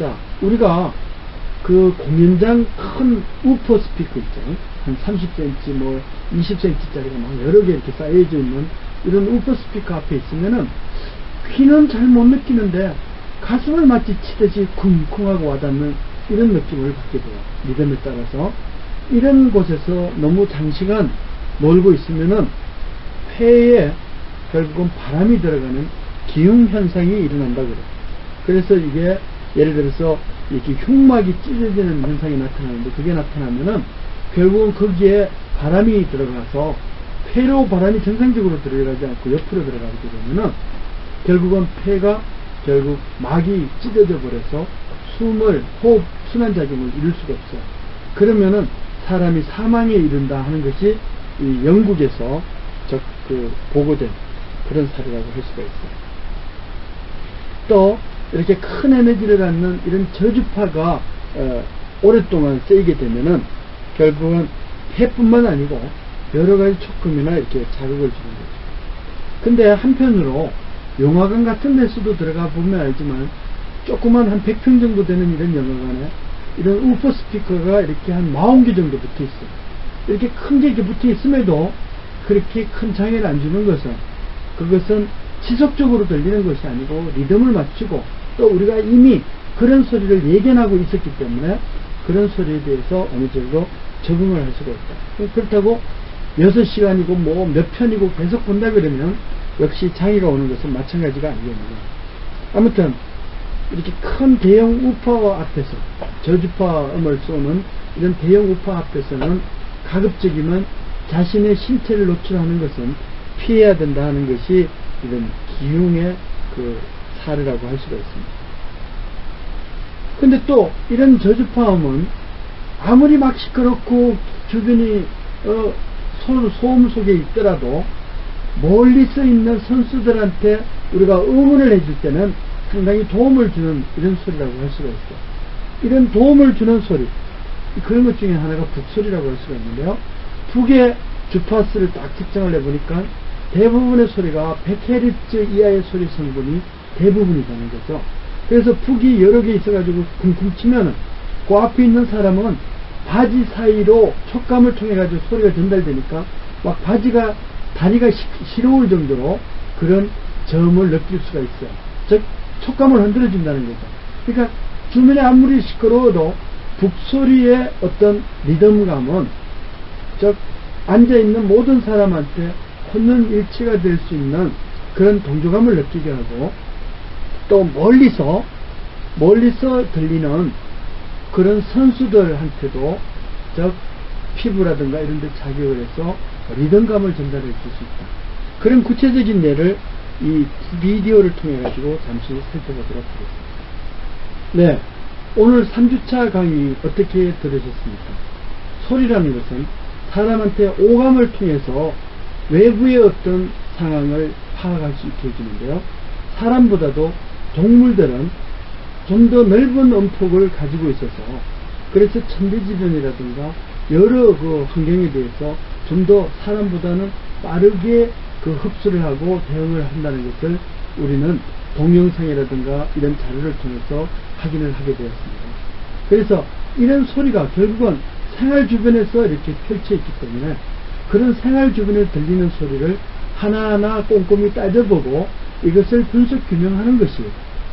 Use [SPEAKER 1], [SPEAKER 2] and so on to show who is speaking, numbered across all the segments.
[SPEAKER 1] 자, 우리가 그 공연장 큰 우퍼 스피커 있잖아요. 한 30cm, 뭐 20cm짜리가 막 여러 개 이렇게 쌓여져 있는 이런 우퍼 스피커 앞에 있으면은 귀는 잘 못 느끼는데 가슴을 마치 치듯이 쿵쿵하고 와닿는 이런 느낌을 받게 돼요. 리듬에 따라서. 이런 곳에서 너무 장시간 놀고 있으면은 폐에 결국은 바람이 들어가는 기흉 현상이 일어난다고 그래요. 그래서 이게 예를 들어서 이렇게 흉막이 찢어지는 현상이 나타나는데, 그게 나타나면은 결국은 거기에 바람이 들어가서 폐로 바람이 정상적으로 들어가지 않고 옆으로 들어가게 되면은 결국은 폐가 결국 막이 찢어져 버려서 호흡 순환작용을 이룰 수가 없어요. 그러면은 사람이 사망에 이른다 하는 것이 이 영국에서 보고된 그런 사례라고 할 수가 있어요. 또 이렇게 큰 에너지를 갖는 이런 저주파가 오랫동안 쓰이게 되면은 결국은 폐뿐만 아니고 여러 가지 촉금이나 이렇게 자극을 주는 거죠. 근데 한편으로 영화관 같은 데서도 들어가 보면 알지만 조그만 한 100평 정도 되는 이런 영화관에 이런 우퍼 스피커가 이렇게 한 40개 정도 붙어 있어요. 이렇게 큰 게 이렇게 붙어 있음에도 그렇게 큰 장애를 안 주는 것은, 그것은 지속적으로 들리는 것이 아니고 리듬을 맞추고, 또 우리가 이미 그런 소리를 예견하고 있었기 때문에 그런 소리에 대해서 어느 정도 적응을 할 수가 있다. 그렇다고 6시간이고 뭐 몇 편이고 계속 본다 그러면 역시 장애가 오는 것은 마찬가지가 아니거든요. 아무튼 이렇게 큰 대형 우퍼 앞에서, 저주파음을 쏘는 이런 대형 우퍼 앞에서는 가급적이면 자신의 신체를 노출하는 것은 피해야 된다 하는 것이 이런 기흉의 그 사례라고 할 수가 있습니다. 근데 또 이런 저주파음은 아무리 막 시끄럽고 주변이 소음 속에 있더라도 멀리서 있는 선수들한테 우리가 응원을 해줄 때는 상당히 도움을 주는 이런 소리라고 할 수가 있어요. 이런 도움을 주는 소리, 그런 것 중에 하나가 북소리라고 할 수가 있는데요. 북의 주파수를 딱 측정을 해보니까 대부분의 소리가 100Hz 이하의 소리 성분이 대부분이라는 거죠. 그래서 북이 여러 개 있어가지고 쿵쿵 치면은 그 앞에 있는 사람은 바지 사이로 촉감을 통해 가지고 소리가 전달되니까 막 다리가 시려울 정도로 그런 저음을 느낄 수가 있어요. 즉 촉감을 흔들어준다는 거죠. 그러니까 주변에 아무리 시끄러워도 북소리의 어떤 리듬감은 즉 앉아있는 모든 사람한테 혼연일치가 될 수 있는 그런 동조감을 느끼게 하고, 또 멀리서 들리는 그런 선수들한테도 즉 피부라든가 이런 데 자극을 해서 리듬감을 전달해 줄 수 있다. 그런 구체적인 예를 이 비디오를 통해 가지고 잠시 살펴보도록 하겠습니다. 네, 오늘 3주차 강의 어떻게 들으셨습니까? 소리라는 것은 사람한테 오감을 통해서 외부의 어떤 상황을 파악할 수 있게 해주는데요. 사람보다도 동물들은 좀 더 넓은 음폭을 가지고 있어서, 그래서 천대지변이라든가 여러 그 환경에 대해서 좀 더 사람보다는 빠르게 그 흡수를 하고 대응을 한다는 것을 우리는 동영상이라든가 이런 자료를 통해서 확인을 하게 되었습니다. 그래서 이런 소리가 결국은 생활 주변에서 이렇게 펼쳐 있기 때문에 그런 생활 주변에 들리는 소리를 하나하나 꼼꼼히 따져보고 이것을 분석 규명하는 것이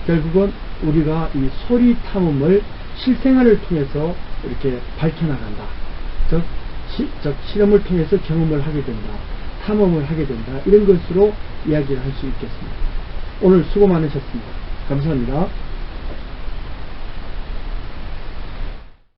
[SPEAKER 1] 결국은 우리가 이 소리 탐험을 실생활을 통해서 이렇게 밝혀나간다. 즉 실험을 통해서 경험을 하게 된다. 탐험을 하게 된다. 이런 것으로 이야기를 할 수 있겠습니다. 오늘 수고 많으셨습니다. 감사합니다.